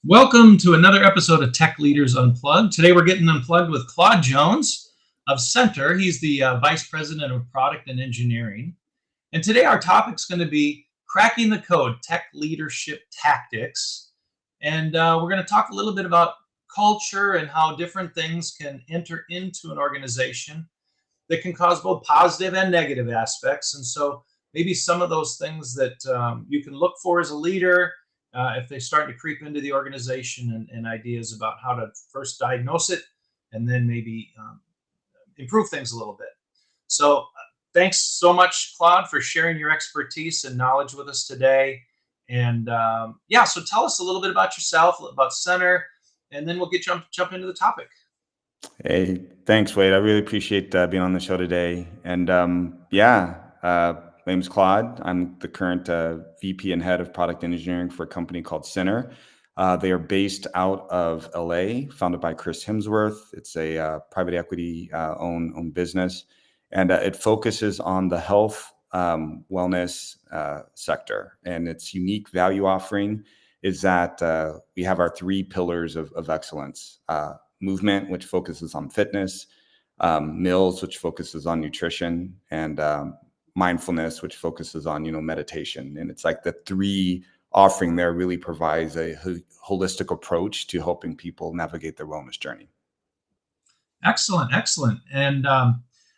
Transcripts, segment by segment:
Welcome to another episode of Tech Leaders Unplugged. Today we're getting unplugged with Claude Jones of Centr. He's the Vice President of Product and Engineering. And today our topic's going to be cracking the code, tech leadership tactics. And we're going to talk a little bit about culture and how different things can enter into an organization that can cause both positive and negative aspects. And so maybe some of those things that you can look for as a leader if they start to creep into the organization, and ideas about how to first diagnose it and then maybe improve things a little bit. So thanks so much, Claude, for sharing your expertise and knowledge with us today. And so tell us a little bit about yourself, about Centr, and then we'll jump into the topic. Hey, thanks, Wade. I really appreciate being on the show today. And my name's Claude. I'm the current VP and head of product engineering for a company called Centr. They are based out of LA, founded by Chris Hemsworth. It's a private equity owned business, and it focuses on the health wellness sector. And its unique value offering is that we have our three pillars of excellence. Movement, which focuses on fitness, meals, which focuses on nutrition, and mindfulness, which focuses on meditation. And it's like the three offering there really provides a holistic approach to helping people navigate their wellness journey. Excellent. And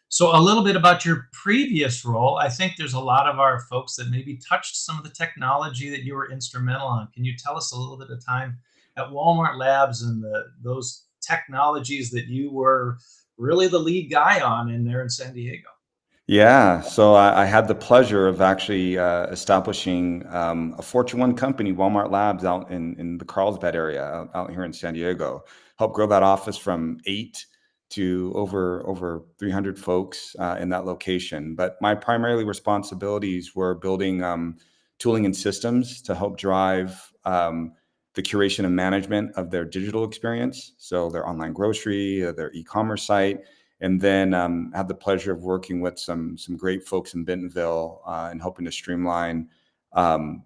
so a little bit about your previous role. I think there's a lot of our folks that maybe touched some of the technology that you were instrumental on. Can you tell us a little bit of time at Walmart Labs and those technologies that you were really the lead guy on in there in San Diego? Yeah, so I had the pleasure of actually establishing a Fortune 1 company, Walmart Labs, out in the Carlsbad area, out here in San Diego. Helped grow that office from 8 to over 300 folks in that location. But my primary responsibilities were building tooling and systems to help drive the curation and management of their digital experience, so their online grocery, their e-commerce site, and then had the pleasure of working with some great folks in Bentonville and helping to streamline on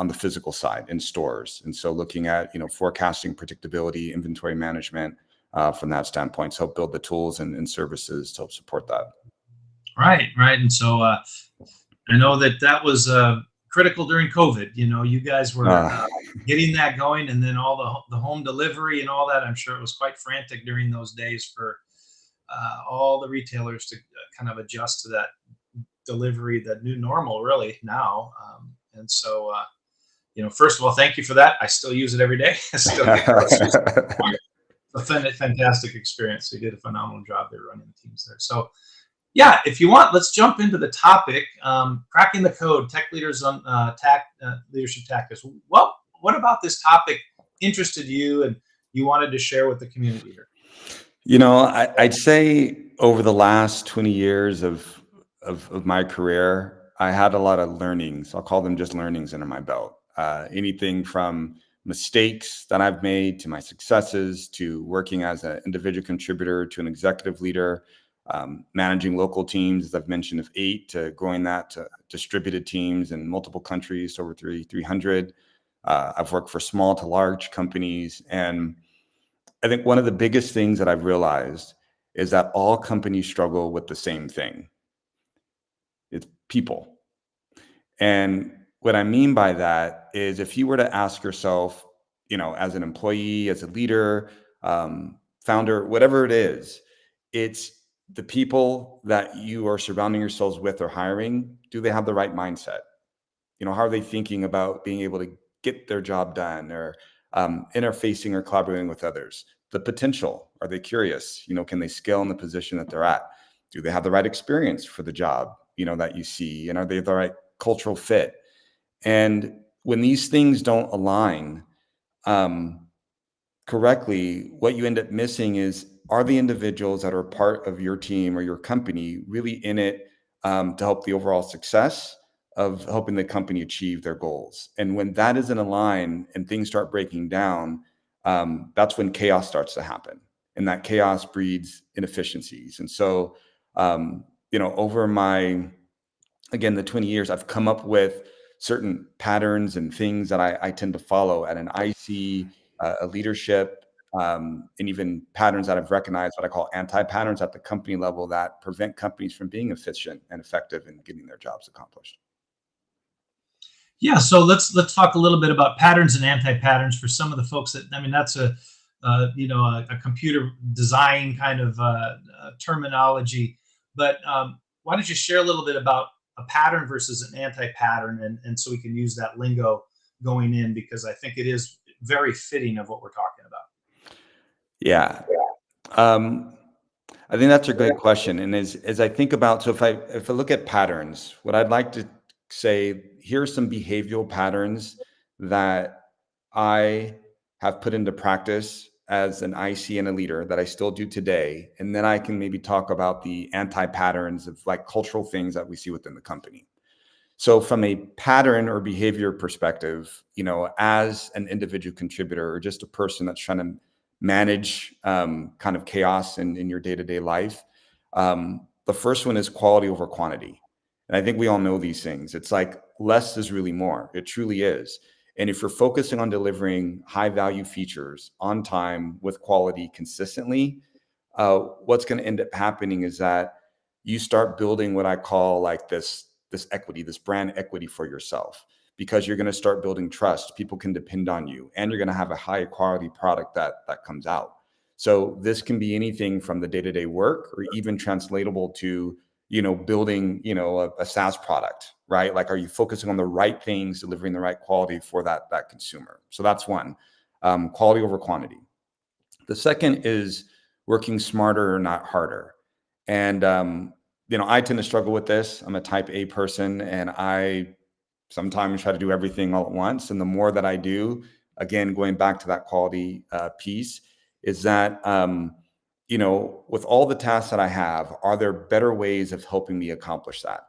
the physical side in stores. And so looking at forecasting, predictability, inventory management from that standpoint, so help build the tools and services to help support that. Right. And so I know that was critical during COVID. You guys were getting that going, and then all the home delivery and all that. I'm sure it was quite frantic during those days for all the retailers to kind of adjust to that delivery, that new normal really now. And so, first of all, thank you for that. I still use it every day. I still get groceries. It's a fantastic experience. So you did a phenomenal job there running the teams there. So yeah, if you want, let's jump into the topic, cracking the code, tech leaders on leadership tactics. Well, what about this topic interested you and you wanted to share with the community here? I'd say over the last 20 years of my career, I had a lot of learnings. I'll call them just learnings under my belt. Anything from mistakes that I've made to my successes, to working as an individual contributor to an executive leader, managing local teams, as I've mentioned, of 8 to growing that to distributed teams in multiple countries, over 300. I've worked for small to large companies. And I think one of the biggest things that I've realized is that all companies struggle with the same thing. It's people. And what I mean by that is, if you were to ask yourself, as an employee, as a leader, founder, whatever it is, it's the people that you are surrounding yourselves with or hiring. Do they have the right mindset? How are they thinking about being able to get their job done, or interfacing or collaborating with others? The potential, are they curious? Can they scale in the position that they're at? Do they have the right experience for the job, that you see? And are they the right cultural fit? And when these things don't align correctly, what you end up missing is, are the individuals that are part of your team or your company really in it to help the overall success of helping the company achieve their goals? And when that isn't aligned and things start breaking down, that's when chaos starts to happen. And that chaos breeds inefficiencies. And so, over the 20 years, I've come up with certain patterns and things that I tend to follow at an IC a leadership, and even patterns that I've recognized, what I call anti-patterns at the company level that prevent companies from being efficient and effective in getting their jobs accomplished. Yeah, so let's talk a little bit about patterns and anti-patterns for some of the folks that, I mean, that's a computer design kind of terminology, but why don't you share a little bit about a pattern versus an anti-pattern, and so we can use that lingo going in, because I think it is very fitting of what we're talking about. Yeah. Um, I think that's a great question. And as I think about, so if I look at patterns, what I'd like to say, here are some behavioral patterns that I have put into practice as an IC and a leader that I still do today. And then I can maybe talk about the anti-patterns of like cultural things that we see within the company. So from a pattern or behavior perspective, as an individual contributor or just a person that's trying to manage kind of chaos in your day-to-day life, the first one is quality over quantity. And I think we all know these things. It's like less is really more. It truly is. And if you're focusing on delivering high value features on time with quality consistently, what's going to end up happening is that you start building what I call like this equity, this brand equity for yourself, because you're going to start building trust. People can depend on you, and you're going to have a high quality product that comes out. So this can be anything from the day-to-day work, or even translatable to building a SaaS product, right? Like, are you focusing on the right things, delivering the right quality for that consumer? So that's one, quality over quantity. The second is working smarter, not harder. And I tend to struggle with this. I'm a type A person, and I sometimes try to do everything all at once. And the more that I do, again, going back to that quality piece, is that, with all the tasks that I have, are there better ways of helping me accomplish that?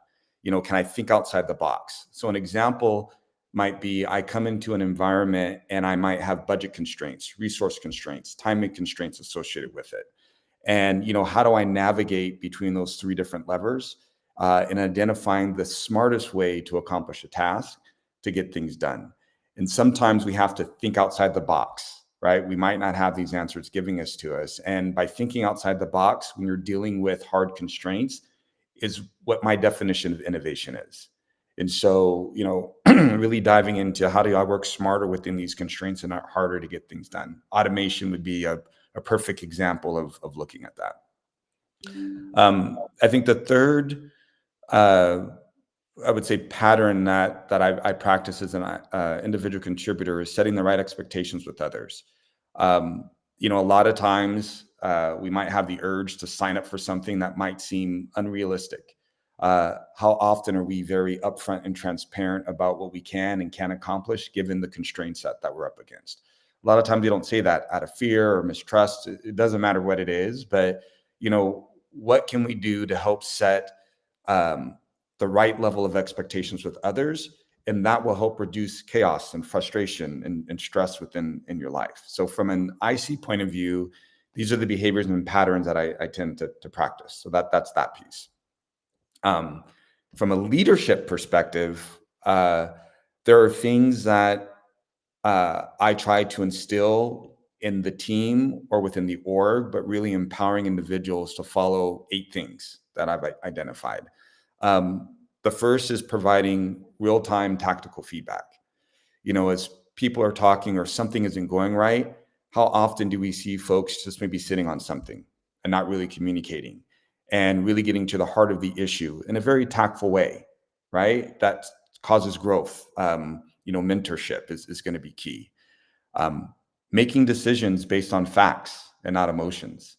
Can I think outside the box? So an example might be, I come into an environment and I might have budget constraints, resource constraints, timing constraints associated with it. And, how do I navigate between those three different levers in identifying the smartest way to accomplish a task to get things done? And sometimes we have to think outside the box, right? We might not have these answers giving us to us. And by thinking outside the box, when you're dealing with hard constraints, is what my definition of innovation is. And so, really diving into how do I work smarter within these constraints and not harder to get things done. Automation would be a perfect example of looking at that. I think the third, I would say, pattern that I practice as an individual contributor is setting the right expectations with others. A lot of times we might have the urge to sign up for something that might seem unrealistic. How often are we very upfront and transparent about what we can and can't accomplish given the constraints that we're up against? A lot of times we don't say that out of fear or mistrust. It doesn't matter what it is, but what can we do to help set the right level of expectations with others? And that will help reduce chaos and frustration and stress in your life. So from an IC point of view, these are the behaviors and patterns that I tend to practice. So that's that piece. From a leadership perspective, there are things that I try to instill in the team or within the org, but really empowering individuals to follow 8 things that I've identified. The first is providing real-time tactical feedback. As people are talking or something isn't going right, how often do we see folks just maybe sitting on something and not really communicating and really getting to the heart of the issue in a very tactful way, right? That causes growth. Mentorship is going to be key. Making decisions based on facts and not emotions.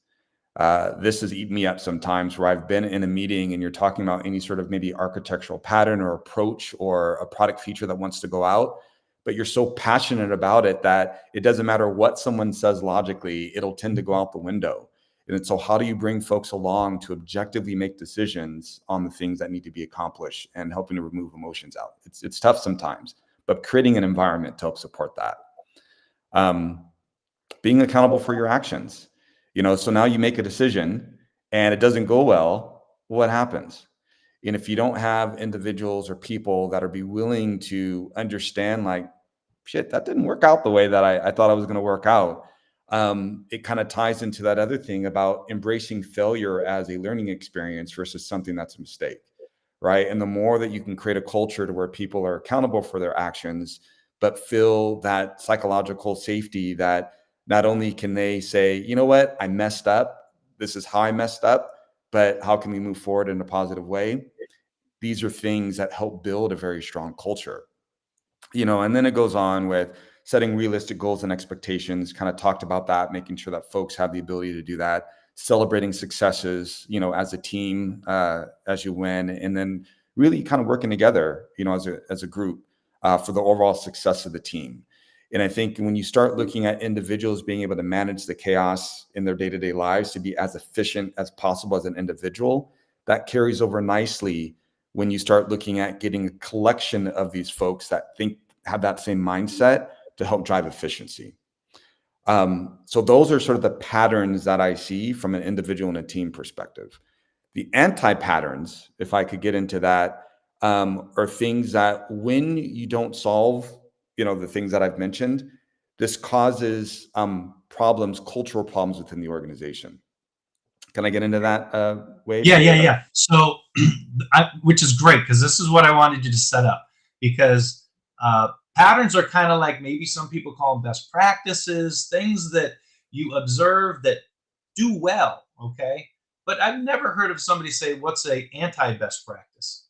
This has eaten me up sometimes, where I've been in a meeting and you're talking about any sort of maybe architectural pattern or approach or a product feature that wants to go out, but you're so passionate about it that it doesn't matter what someone says logically, it'll tend to go out the window. And so how do you bring folks along to objectively make decisions on the things that need to be accomplished and helping to remove emotions out? It's tough sometimes, but creating an environment to help support that. Being accountable for your actions. So now you make a decision and it doesn't go well, what happens? And if you don't have individuals or people that are willing to understand, like, shit, that didn't work out the way that I thought I was going to work out. It kind of ties into that other thing about embracing failure as a learning experience versus something that's a mistake, right? And the more that you can create a culture to where people are accountable for their actions, but feel that psychological safety that not only can they say, you know what, I messed up, this is how I messed up, but how can we move forward in a positive way? These are things that help build a very strong culture. And then it goes on with setting realistic goals and expectations, kind of talked about that, making sure that folks have the ability to do that, celebrating successes, as a team, as you win, and then really kind of working together, as a group, for the overall success of the team. And I think when you start looking at individuals being able to manage the chaos in their day-to-day lives to be as efficient as possible as an individual, that carries over nicely when you start looking at getting a collection of these folks that have that same mindset to help drive efficiency. So those are sort of the patterns that I see from an individual and a team perspective. The anti-patterns, if I could get into that, are things that when you don't solve, the things that I've mentioned, this causes problems, cultural problems within the organization. Can I get into that, Wade? Yeah. So, which is great because this is what I wanted you to set up, because patterns are kind of like, maybe some people call them best practices, things that you observe that do well. Okay. But I've never heard of somebody say, what's a anti-best practice,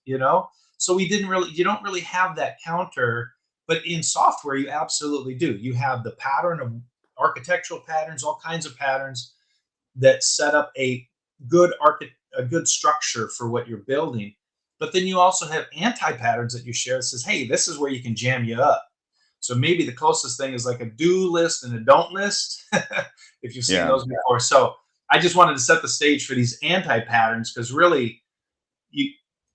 So you don't really have that counter, but in software, you absolutely do. You have the pattern of architectural patterns, all kinds of patterns that set up a good structure for what you're building. But then you also have anti-patterns that you share that says, hey, this is where you can jam you up. So maybe the closest thing is like a do list and a don't list, if you've seen those before. So I just wanted to set the stage for these anti-patterns, because really,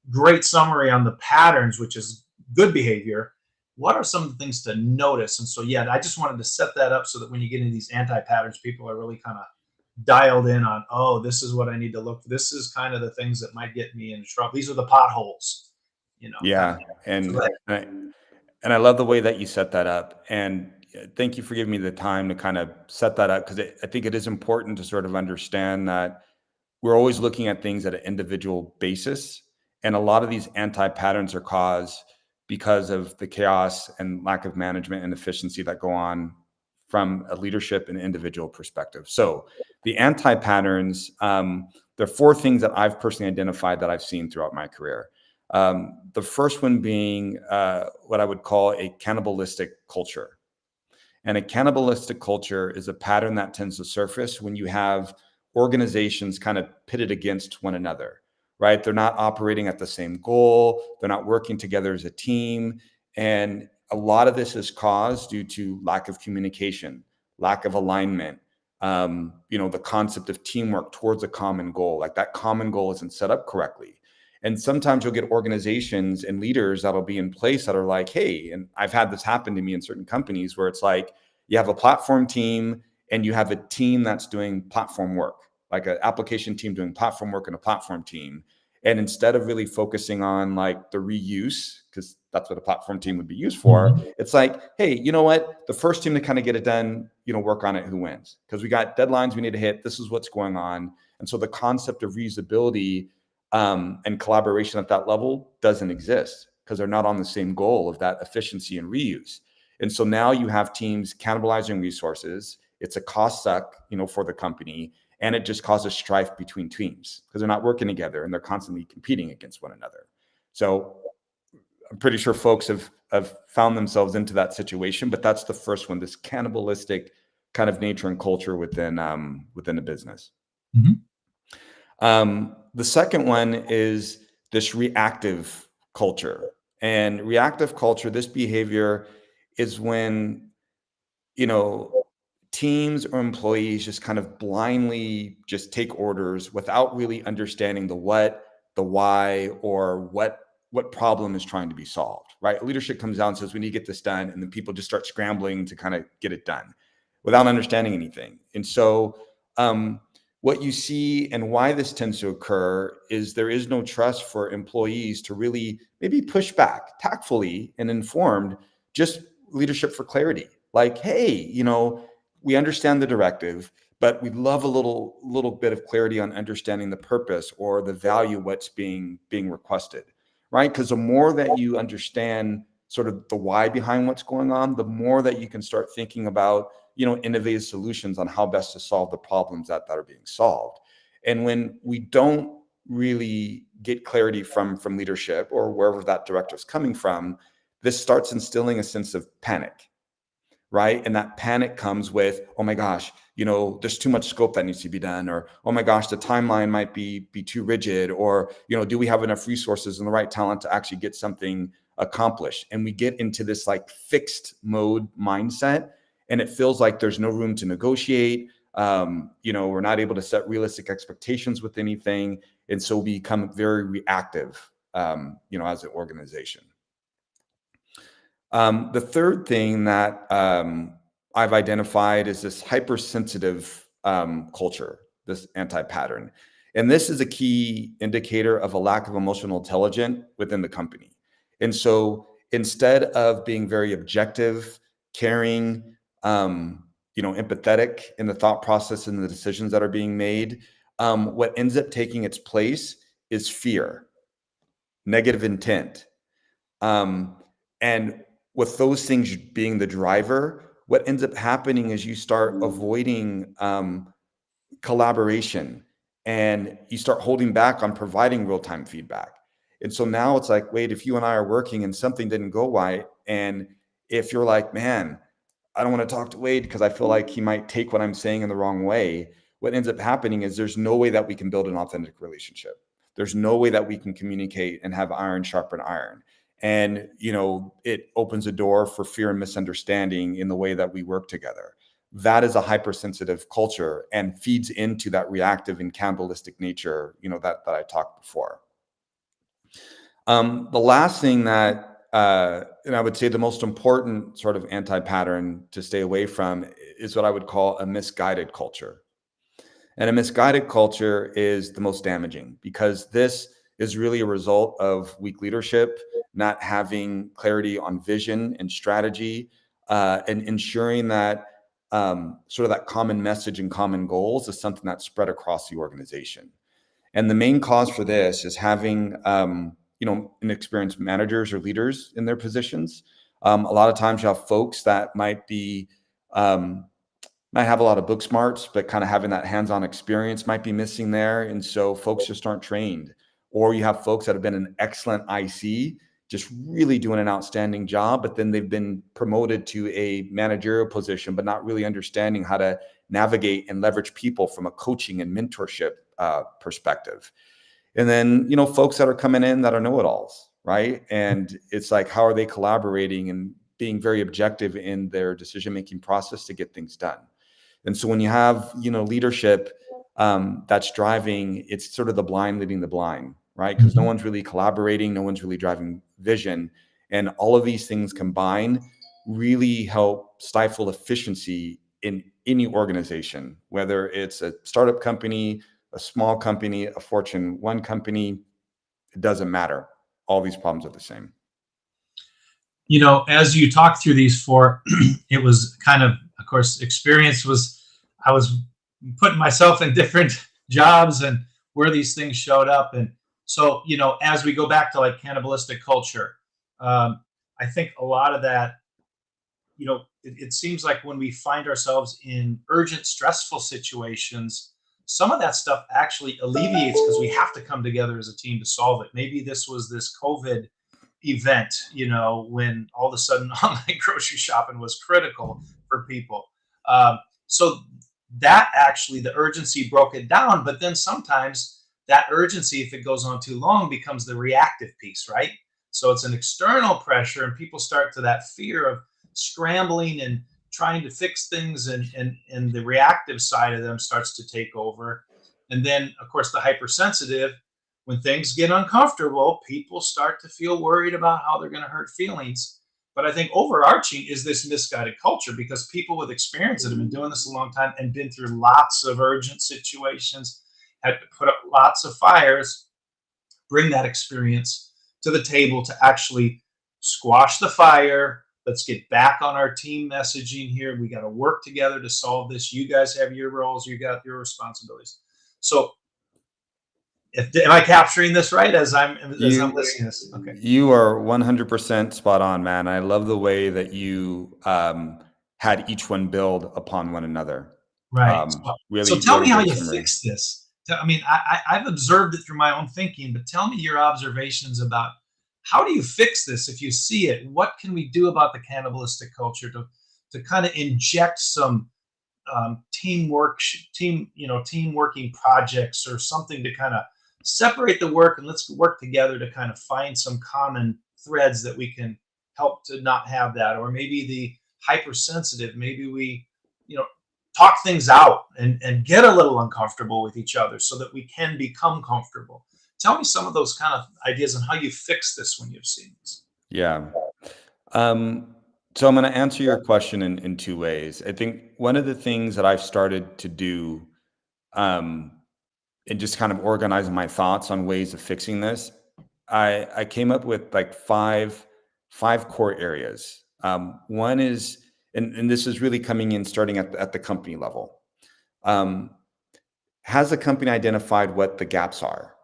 great summary on the patterns, which is good behavior. What are some of the things to notice? And so, yeah, I just wanted to set that up so that when you get into these anti-patterns, people are really kind of dialed in on, oh, this is what I need to look for. This is kind of the things that might get me into trouble. These are the potholes, Yeah. And I love the way that you set that up. And thank you for giving me the time to kind of set that up, because I think it is important to sort of understand that we're always looking at things at an individual basis. And a lot of these anti-patterns are caused because of the chaos and lack of management and efficiency that go on from a leadership and individual perspective. So the anti-patterns, there are four things that I've personally identified that I've seen throughout my career. The first one being what I would call a cannibalistic culture. And a cannibalistic culture is a pattern that tends to surface when you have organizations kind of pitted against one another, right? They're not operating at the same goal. They're not working together as a team. And a lot of this is caused due to lack of communication, lack of alignment, the concept of teamwork towards a common goal. Like, that common goal isn't set up correctly. And sometimes you'll get organizations and leaders that'll be in place that are like, hey, and I've had this happen to me in certain companies where it's like, you have a platform team and you have a team that's doing platform work, like an application team doing platform work and a platform team. And instead of really focusing on like the reuse, because that's what a platform team would be used for, it's like, hey, you know what? The first team to kind of get it done, work on it, who wins? Because we got deadlines we need to hit. This is what's going on. And so the concept of reusability and collaboration at that level doesn't exist, because they're not on the same goal of that efficiency and reuse. And so now you have teams cannibalizing resources. It's a cost suck, for the company, and it just causes strife between teams because they're not working together and they're constantly competing against one another. So I'm pretty sure folks have found themselves into that situation, but that's the first one, this cannibalistic kind of nature and culture within a business. The second one is this reactive culture. And reactive culture, this behavior is when, teams or employees just kind of blindly just take orders without really understanding the what, the why, or what problem is trying to be solved, right? Leadership comes down and says, we need to get this done. And then people just start scrambling to kind of get it done without understanding anything. And so, what you see and why this tends to occur is there is no trust for employees to really maybe push back tactfully and informed, just leadership for clarity. Like, hey, we understand the directive, but we'd love a little bit of clarity on understanding the purpose or the value what's being requested, right? Because the more that you understand sort of the why behind what's going on, the more that you can start thinking about, innovative solutions on how best to solve the problems that are being solved. And when we don't really get clarity from leadership or wherever that directive is coming from, this starts instilling a sense of panic, right? And that panic comes with, oh my gosh, there's too much scope that needs to be done, or oh my gosh, the timeline might be too rigid, or do we have enough resources and the right talent to actually get something accomplished? And we get into this like fixed mode mindset, and it feels like there's no room to negotiate. We're not able to set realistic expectations with anything, and so we become very reactive, as an organization. The third thing that I've identified is this hypersensitive culture, this anti-pattern. And this is a key indicator of a lack of emotional intelligence within the company. And so instead of being very objective, caring, empathetic in the thought process and the decisions that are being made, what ends up taking its place is fear, negative intent. And with those things being the driver, what ends up happening is you start avoiding collaboration, and you start holding back on providing real-time feedback. And so now it's like, wait, if you and I are working and something didn't go right, and if you're like, man, I don't want to talk to Wade because I feel like he might take what I'm saying in the wrong way, what ends up happening is there's no way that we can build an authentic relationship. There's no way that we can communicate and have iron sharpen iron. And, it opens a door for fear and misunderstanding in the way that we work together. That is a hypersensitive culture and feeds into that reactive and cannibalistic nature, that I talked before. The last thing that, and I would say the most important sort of anti-pattern to stay away from is what I would call a misguided culture. And a misguided culture is the most damaging, because this is really a result of weak leadership, not having clarity on vision and strategy, and ensuring that sort of that common message and common goals is something that's spread across the organization. And the main cause for this is having, inexperienced managers or leaders in their positions. A lot of times you have folks that might have a lot of book smarts, but kind of having that hands-on experience might be missing there. And so folks just aren't trained. Or you have folks that have been an excellent IC, just really doing an outstanding job, but then they've been promoted to a managerial position, but not really understanding how to navigate and leverage people from a coaching and mentorship perspective. And then, folks that are coming in that are know-it-alls, right? And it's like, how are they collaborating and being very objective in their decision-making process to get things done? And so when you have, leadership that's driving, it's sort of the blind leading the blind, right? Because no one's really collaborating, no one's really driving vision. And all of these things combined really help stifle efficiency in any organization, whether it's a startup company, a small company, a Fortune 1 company, it doesn't matter. All these problems are the same. As you talk through these four, it was kind of course, experience was, I was putting myself in different jobs and where these things showed up. And so, as we go back to like cannibalistic culture, I think a lot of that, it seems like when we find ourselves in urgent, stressful situations, some of that stuff actually alleviates because we have to come together as a team to solve it. Maybe this was this COVID event, when all of a sudden online grocery shopping was critical for people. So that actually, the urgency broke it down. But then sometimes that urgency, if it goes on too long, becomes the reactive piece, right? So it's an external pressure, and people start to that fear of scrambling and trying to fix things, and the reactive side of them starts to take over. And then, of course, the hypersensitive, when things get uncomfortable, people start to feel worried about how they're going to hurt feelings. But I think overarching is this misguided culture, because people with experience that have been doing this a long time and been through lots of urgent situations, had to put up lots of fires, bring that experience to the table to actually squash the fire, let's get back on our team messaging here. We got to work together to solve this. You guys have your roles, you got your responsibilities. So am I capturing this right as I'm listening to this? Okay. You are 100% spot on, man. I love the way that you had each one build upon one another. Right. So Really, tell really me how great you summary. fix this. I mean, I've observed it through my own thinking, but tell me your observations about how do you fix this if you see it? What can we do about the cannibalistic culture to kind of inject some team working projects or something to kind of separate the work and let's work together to kind of find some common threads that we can help to not have that, or maybe the hypersensitive, maybe we you know talk things out and get a little uncomfortable with each other so that we can become comfortable. Tell me some of those kind of ideas on how you fix this when you've seen this. Yeah. So I'm going to answer your question in two ways. I think one of the things that I've started to do, um, and just kind of organizing my thoughts on ways of fixing this, I came up with like five core areas. One is, and this is really coming in starting at the company level. Um, has the company identified what the gaps are?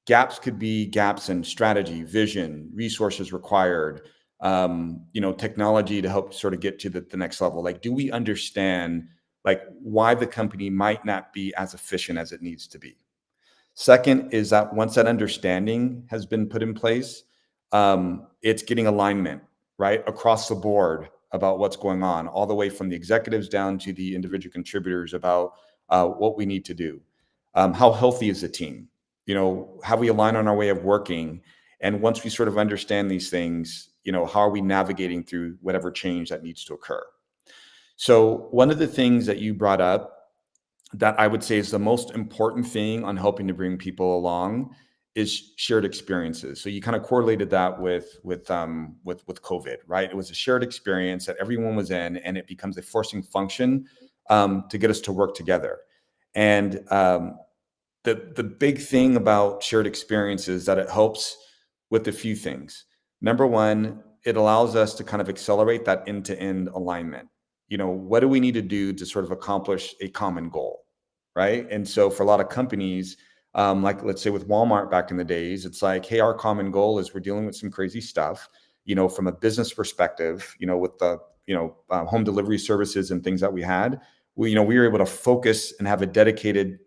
Gaps could be gaps in strategy, vision, resources required, technology to help sort of get to the next level. Like, do we understand like why the company might not be as efficient as it needs to be? Second is that once that understanding has been put in place, it's getting alignment right across the board about what's going on, all the way from the executives down to the individual contributors about what we need to do. How healthy is the team? Have we aligned on our way of working? And once we sort of understand these things, how are we navigating through whatever change that needs to occur? So one of the things that you brought up that I would say is the most important thing on helping to bring people along is shared experiences. So you kind of correlated that with COVID, right? It was a shared experience that everyone was in, and it becomes a forcing function to get us to work together. And the big thing about shared experiences is that it helps with a few things. Number one, it allows us to kind of accelerate that end-to-end alignment. What do we need to do to sort of accomplish a common goal, right? And so for a lot of companies, like let's say with Walmart back in the days, it's like, hey, our common goal is we're dealing with some crazy stuff, from a business perspective, with the, home delivery services and things that we had. We were able to focus and have a dedicated,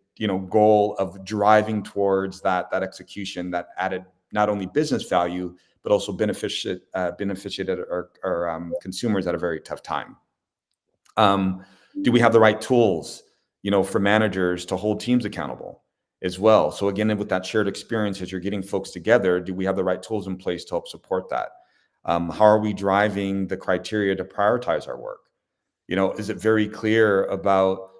goal of driving towards that execution that added not only business value, but also benefited our consumers at a very tough time. Do we have the right tools, for managers to hold teams accountable as well? So again, with that shared experience, as you're getting folks together, do we have the right tools in place to help support that? How are we driving the criteria to prioritize our work? Is it very clear about,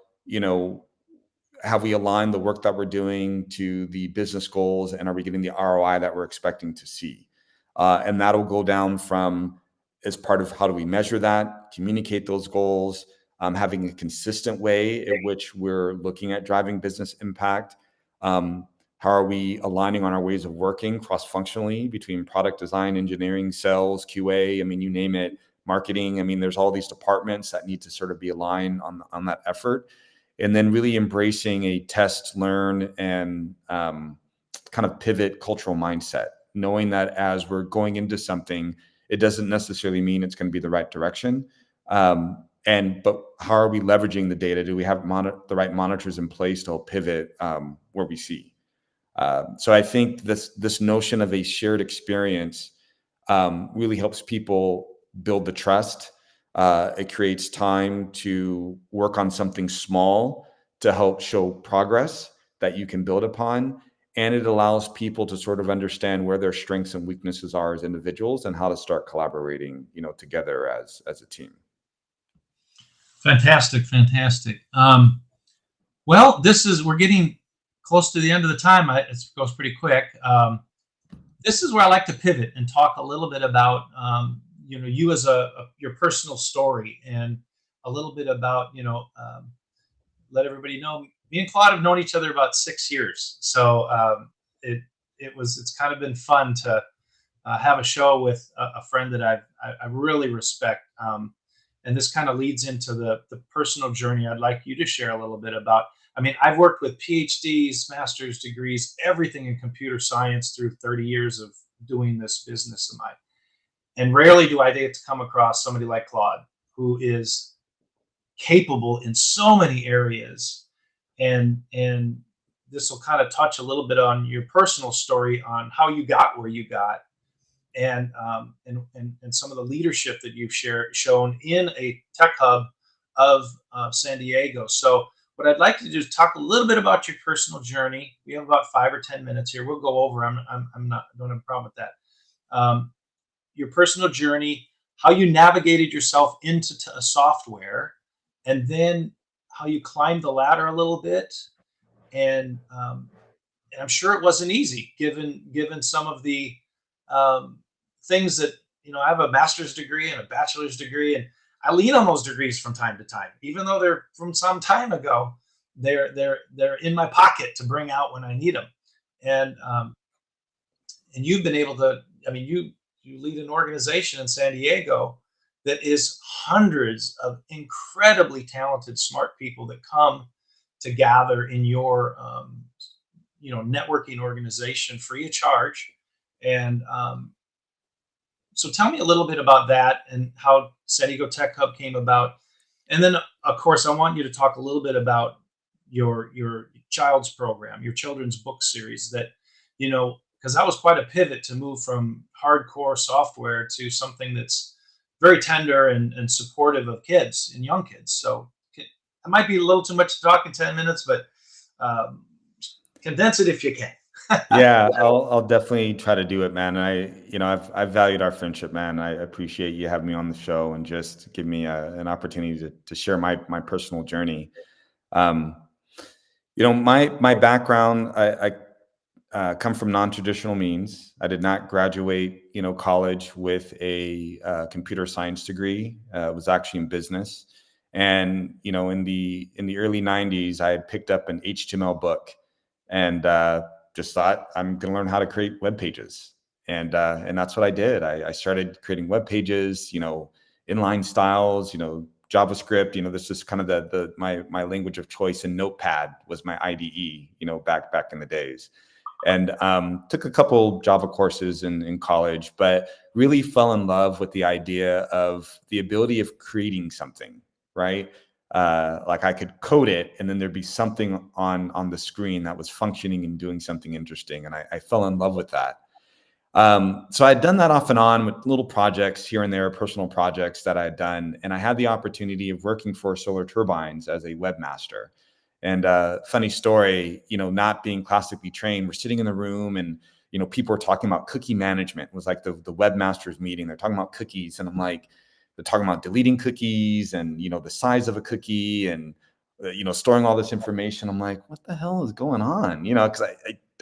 have we aligned the work that we're doing to the business goals, and are we getting the ROI that we're expecting to see? And that'll go down from as part of how do we measure that, communicate those goals, having a consistent way in which we're looking at driving business impact. How are we aligning on our ways of working cross-functionally between product design, engineering, sales, QA, I mean, you name it, marketing. I mean, there's all these departments that need to sort of be aligned on that effort. And then really embracing a test, learn, and kind of pivot cultural mindset, knowing that as we're going into something, it doesn't necessarily mean it's going to be the right direction. But how are we leveraging the data? Do we have the right monitors in place to help pivot where we see? So I think this notion of a shared experience really helps people build the trust. It creates time to work on something small to help show progress that you can build upon. And it allows people to sort of understand where their strengths and weaknesses are as individuals and how to start collaborating, together as a team. Fantastic, fantastic. Well, we're getting close to the end of the time. It goes pretty quick. This is where I like to pivot and talk a little bit about, you as your personal story, and a little bit about, let everybody know. Me and Claude have known each other about 6 years, so it's kind of been fun to have a show with a friend that I really respect. And this kind of leads into the personal journey I'd like you to share a little bit about. I mean, I've worked with PhDs, master's degrees, everything in computer science through 30 years of doing this business of mine. And rarely do I get to come across somebody like Claude, who is capable in so many areas. And this will kind of touch a little bit on your personal story on how you got where you got, and some of the leadership that you've shown in a tech hub of San Diego. So what I'd like to do is talk a little bit about your personal journey. We have about 5 or 10 minutes here. We'll go over. I'm not, don't have a problem with that. Your personal journey, how you navigated yourself into a software, and then how you climbed the ladder a little bit. And I'm sure it wasn't easy, given some of the um, things that, I have a master's degree and a bachelor's degree, and I lean on those degrees from time to time, even though they're from some time ago. They're in my pocket to bring out when I need them. And um, and you've been able to. I mean, you lead an organization in San Diego that is hundreds of incredibly talented, smart people that come to gather in your networking organization free of charge. And so tell me a little bit about that and how San Diego Tech Hub came about. And then, of course, I want you to talk a little bit about your child's program, your children's book series that, because that was quite a pivot to move from hardcore software to something that's very tender and supportive of kids and young kids. So it might be a little too much to talk in 10 minutes, but um, condense it if you can. Yeah, I'll definitely try to do it, man. And I've valued our friendship, man. I appreciate you having me on the show and just give me an opportunity to share my personal journey. Um, my background, I come from non-traditional means. I did not graduate, college with a computer science degree. It was actually in business. And, in the early 90s, I had picked up an HTML book and just thought I'm going to learn how to create web pages. And that's what I did. I started creating web pages, inline styles, JavaScript. This is kind of my language of choice, and Notepad was my IDE, back in the days. And took a couple Java courses in college, but really fell in love with the idea of the ability of creating something, right? Like I could code it, and then there'd be something on the screen that was functioning and doing something interesting, and I fell in love with that. So I'd done that off and on with little projects here and there, personal projects that I had done, and I had the opportunity of working for Solar Turbines as a webmaster. And funny story, not being classically trained, we're sitting in the room and, people are talking about cookie management. It was like the webmasters meeting. They're talking about cookies. And I'm like, they're talking about deleting cookies and, the size of a cookie and, storing all this information. I'm like, what the hell is going on? Because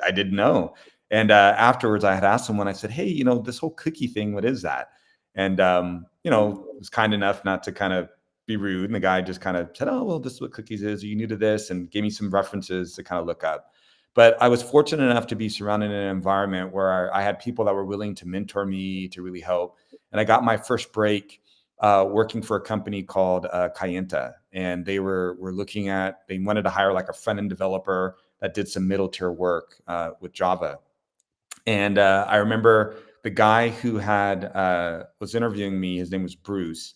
I didn't know. And afterwards I had asked someone, I said, hey, this whole cookie thing, what is that? And, was kind enough not to kind of be rude. And the guy just kind of said, oh, well, this is what cookies is. Are you new to this? And gave me some references to kind of look up. But I was fortunate enough to be surrounded in an environment where I had people that were willing to mentor me, to really help. And I got my first break working for a company called Kayenta. And they they wanted to hire like a front-end developer that did some middle tier work with Java. And I remember the guy who was interviewing me, his name was Bruce.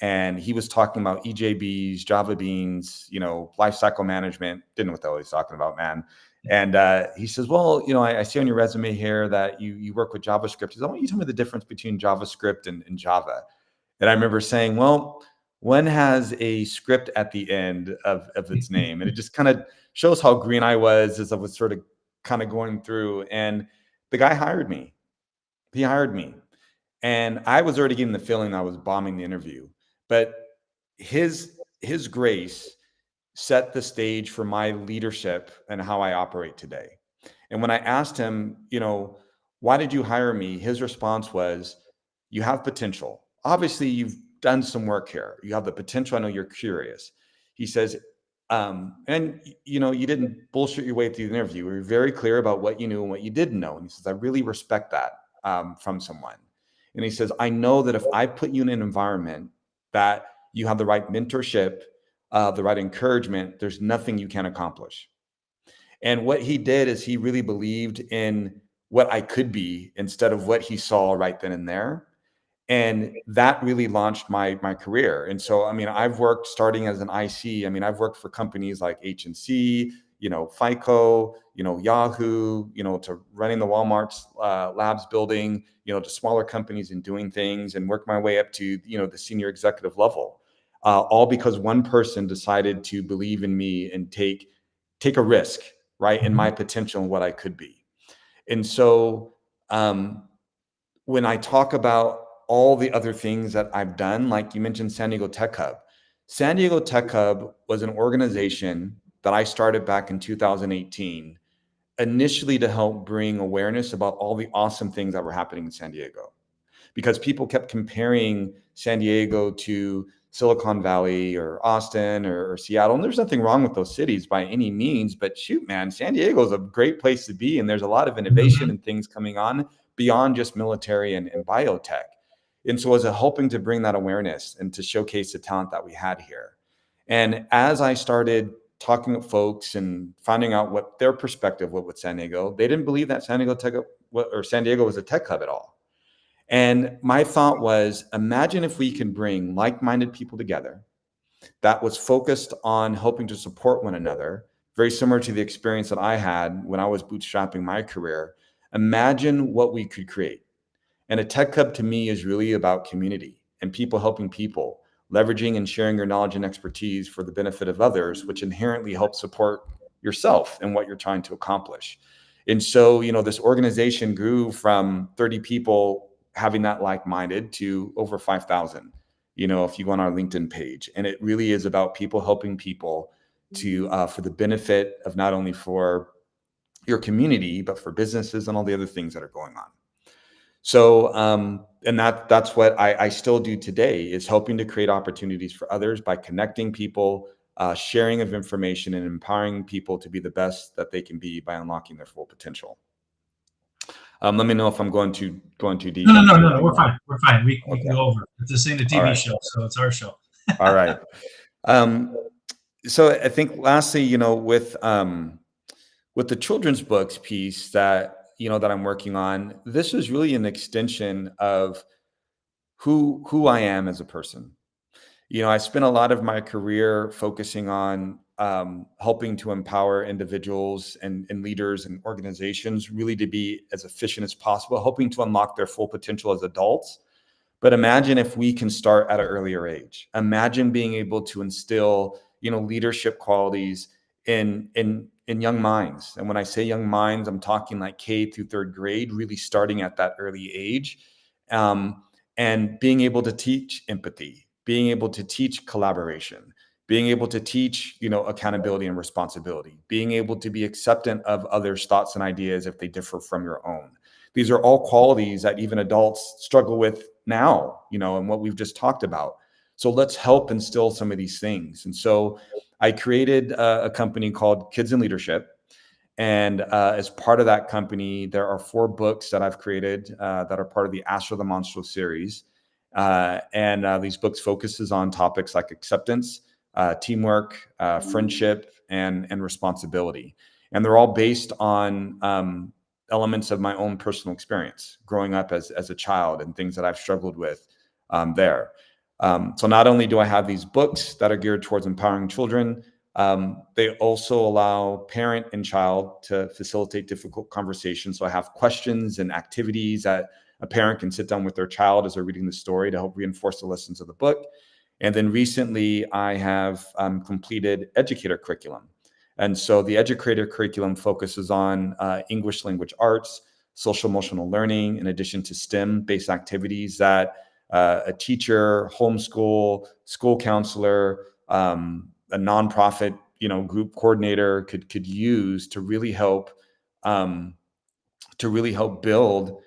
And he was talking about EJBs, Java Beans, lifecycle management. Didn't know what the hell he's talking about, man. And he says, well, I see on your resume here that you work with JavaScript. He says, I want you to tell me the difference between JavaScript and Java. And I remember saying, well, one has a script at the end of its name. And it just kind of shows how green I was as I was sort of kind of going through. And the guy hired me. He hired me. And I was already getting the feeling I was bombing the interview. But his grace set the stage for my leadership and how I operate today. And when I asked him, why did you hire me? His response was, you have potential. Obviously, you've done some work here. You have the potential. I know you're curious. He says, and you didn't bullshit your way through the interview. We were very clear about what you knew and what you didn't know. And he says, I really respect that. from someone. And he says, I know that if I put you in an environment that you have the right mentorship, the right encouragement, there's nothing you can't accomplish. And what he did is he really believed in what I could be instead of what he saw right then and there. And that really launched my career. And so, I mean, I've worked starting as an IC. I mean, I've worked for companies like H&C, FICO, Yahoo, to running the Walmart's labs building, to smaller companies and doing things, and work my way up to, the senior executive level, all because one person decided to believe in me and take a risk, right, in my potential and what I could be. And so, when I talk about all the other things that I've done, like you mentioned San Diego Tech Hub. San Diego Tech Hub was an organization that I started back in 2018, initially to help bring awareness about all the awesome things that were happening in San Diego, because people kept comparing San Diego to Silicon Valley or Austin or Seattle. And there's nothing wrong with those cities by any means, but shoot, man, San Diego is a great place to be. And there's a lot of innovation and things coming on beyond just military and biotech. And so I was hoping to bring that awareness and to showcase the talent that we had here. And as I started talking with folks and finding out what their perspective was with San Diego, they didn't believe that San Diego was a tech hub at all. And my thought was, imagine if we can bring like-minded people together that was focused on helping to support one another, very similar to the experience that I had when I was bootstrapping my career. Imagine what we could create. And a tech hub to me is really about community and people helping people, leveraging and sharing your knowledge and expertise for the benefit of others, which inherently helps support yourself and what you're trying to accomplish. And so, this organization grew from 30 people having that like-minded to over 5,000, if you go on our LinkedIn page. And it really is about people helping people to for the benefit of not only for your community, but for businesses and all the other things that are going on. So, and that's what I still do today, is helping to create opportunities for others by connecting people, sharing of information, and empowering people to be the best that they can be by unlocking their full potential. Let me know if I'm going too deep. No. We're fine. We're fine. We can go over. This ain't a TV show, so it's our show. All right. So I think lastly, with the children's books piece that I'm working on, this is really an extension of who I am as a person. I spent a lot of my career focusing on helping to empower individuals and leaders and organizations really to be as efficient as possible, helping to unlock their full potential as adults. But imagine if we can start at an earlier age. Imagine being able to instill, leadership qualities in young minds. And when I say young minds, I'm talking like K through third grade, really starting at that early age, and being able to teach empathy, being able to teach collaboration, being able to teach, accountability and responsibility, being able to be acceptant of others' thoughts and ideas if they differ from your own. These are all qualities that even adults struggle with now, and what we've just talked about. So let's help instill some of these things. And so I created a company called Kids in Leadership. And as part of that company, there are 4 books that I've created that are part of the Astro the Monstro series. And these books focuses on topics like acceptance, teamwork, friendship, and responsibility. And they're all based on elements of my own personal experience growing up as a child and things that I've struggled with there. So not only do I have these books that are geared towards empowering children, they also allow parent and child to facilitate difficult conversations. So I have questions and activities that a parent can sit down with their child as they're reading the story to help reinforce the lessons of the book. And then recently I have completed educator curriculum. And so the educator curriculum focuses on English language arts, social emotional learning, in addition to STEM-based activities that a teacher, homeschool, school counselor, a nonprofit, group coordinator could use to really help build,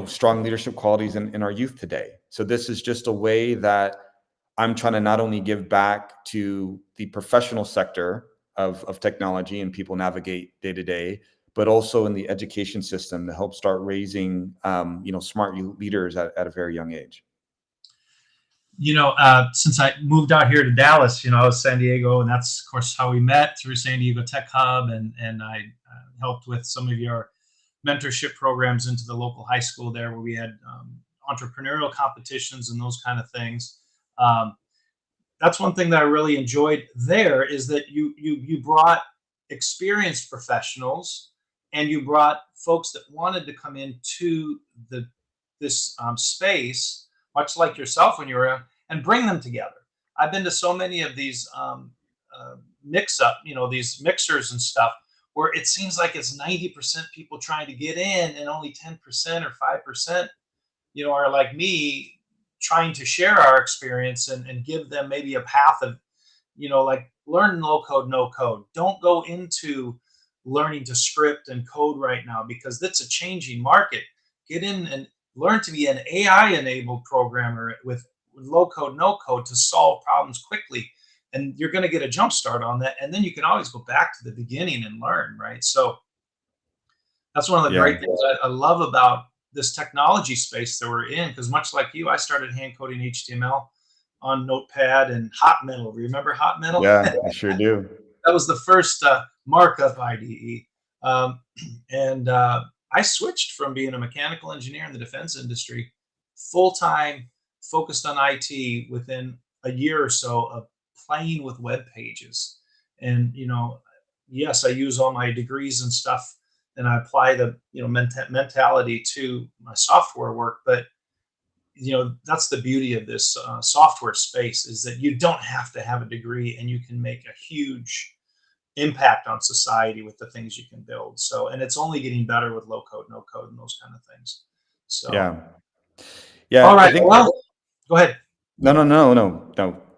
strong leadership qualities in our youth today. So this is just a way that I'm trying to not only give back to the professional sector of technology and people navigate day to day, but also in the education system to help start raising, smart leaders at a very young age? Since I moved out here to Dallas, I was San Diego, and that's of course how we met through San Diego Tech Hub, and I helped with some of your mentorship programs into the local high school there, where we had entrepreneurial competitions and those kind of things. Um, that's one thing that I really enjoyed there, is that you brought experienced professionals, and you brought folks that wanted to come into this space, much like yourself when you were, and bring them together. I've been to so many of these mix up, these mixers and stuff, where it seems like it's 90% people trying to get in, and only 10% or 5%, are like me, trying to share our experience and give them maybe a path of, like, learn low code, no code. Don't go into learning to script and code right now, because that's a changing market. Get in and learn to be an AI enabled programmer with low code, no code, to solve problems quickly. And you're going to get a jump start on that. And then you can always go back to the beginning and learn, right? So that's one of the Yeah. great things I love about this technology space that we're in, because much like you, I started hand coding HTML on Notepad and Hot Metal. Remember Hot Metal? Yeah, I sure do. That was the first markup IDE. Um, and I switched from being a mechanical engineer in the defense industry, full time, focused on IT, within a year or so of playing with web pages. And, yes, I use all my degrees and stuff, and I apply the, mentality to my software work. But, that's the beauty of this software space, is that you don't have to have a degree, and you can make a huge impact on society with the things you can build. So, and it's only getting better with low code, no code, and those kind of things. So, Yeah. Yeah. all right. I think, Well, go ahead. no.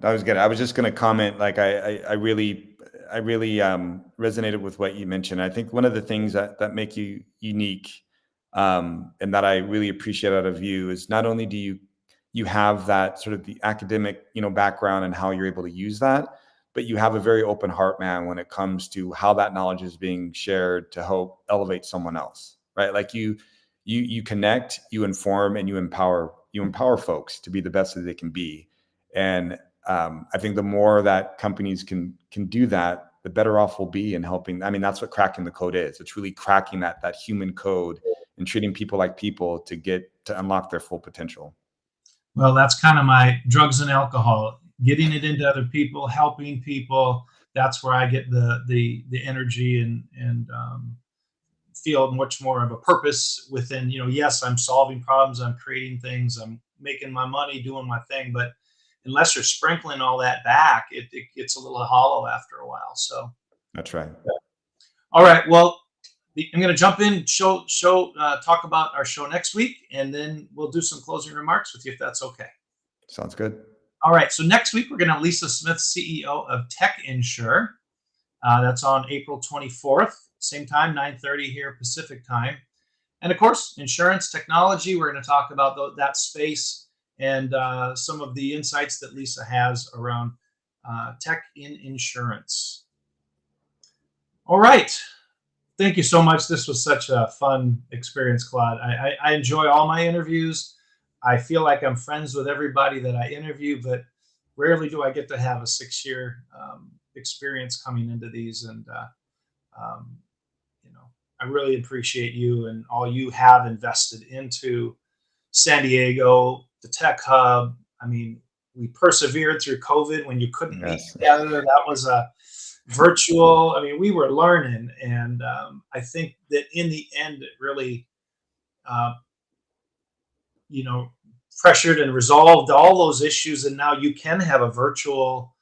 That was good. I was just going to comment, like, I really resonated with what you mentioned. I think one of the things that make you unique, and that I really appreciate out of you, is not only do you have that sort of the academic, background and how you're able to use that, but you have a very open heart, man, when it comes to how that knowledge is being shared to help elevate someone else, right? Like you connect, you inform, and you empower folks to be the best that they can be. And I think the more that companies can do that, the better off we'll be in helping. I mean, that's what cracking the code is. It's really cracking that human code and treating people like people to unlock their full potential. Well, that's kind of my drugs and alcohol, getting it into other people, helping people. That's where I get the energy, and feel much more of a purpose within. Yes, I'm solving problems, I'm creating things, I'm making my money, doing my thing. But unless you're sprinkling all that back, it gets a little hollow after a while. So That's right. all right, well, I'm going to jump in, talk about our show next week, and then we'll do some closing remarks with you, if that's okay. Sounds good. All right, so next week we're going to have Lisa Smith, CEO of Tech Insure. That's on April 24th, same time, 9:30 here Pacific time. And of course, insurance technology. We're going to talk about that space, and some of the insights that Lisa has around tech in insurance. All right. Thank you so much. This was such a fun experience, Claude. I enjoy all my interviews. I feel like I'm friends with everybody that I interview, but rarely do I get to have a 6-year experience coming into these. And, I really appreciate you and all you have invested into San Diego, the Tech Hub. I mean, we persevered through COVID when you couldn't meet together. That was a virtual. I mean, we were learning, and I think that in the end, it really, pressured and resolved all those issues. And now you can have a virtual,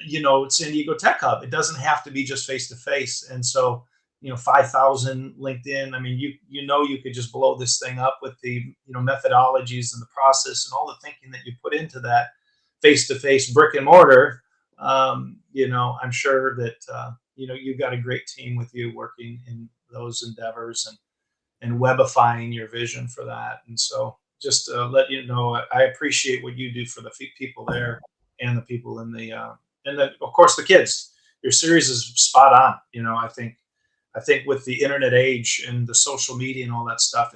San Diego Tech Hub. It doesn't have to be just face to face. And so, 5,000 LinkedIn. I mean, you could just blow this thing up with the, methodologies and the process and all the thinking that you put into that face to face brick and mortar. I'm sure that, you've got a great team with you working in those endeavors and webifying your vision for that. And so just to let you know, I appreciate what you do for the people there and the people in the, and then of course the kids. Your series is spot on. I think I think with the internet age and the social media and all that stuff,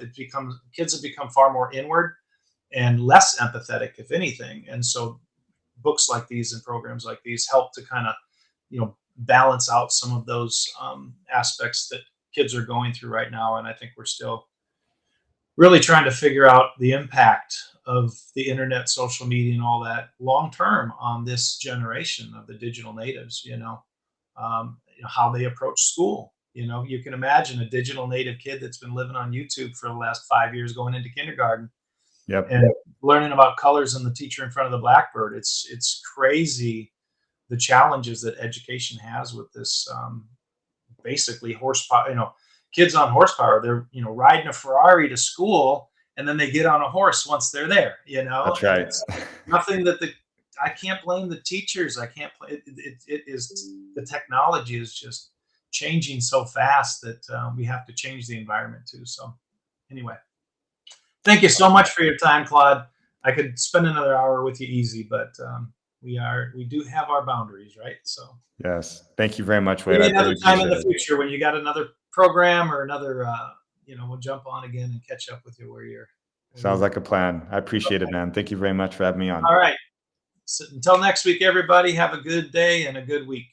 kids have become far more inward and less empathetic, if anything. And so books like these and programs like these help to kind of, balance out some of those aspects that kids are going through right now. And I think we're still really trying to figure out the impact of the internet, social media, and all that long term on this generation of the digital natives. How they approach school. You can imagine a digital native kid that's been living on YouTube for the last 5 years, going into kindergarten, Yep. and learning about colors and the teacher in front of the blackboard. It's crazy the challenges that education has with this basically horsepower. Kids on horsepower. They're riding a Ferrari to school, and then they get on a horse once they're there. That's right. It's nothing that I can't blame the teachers. I can't play. It is the technology is just changing so fast that we have to change the environment too. So anyway, thank you so much for your time, Claude. I could spend another hour with you easy, but we do have our boundaries, right? So yes, thank you very much, Wade. Maybe another time in the future when you got another program or another, we'll jump on again and catch up with you where you're. Sounds like a plan. I appreciate it, man. Thank you very much for having me on. All right. So until next week, everybody, have a good day and a good week.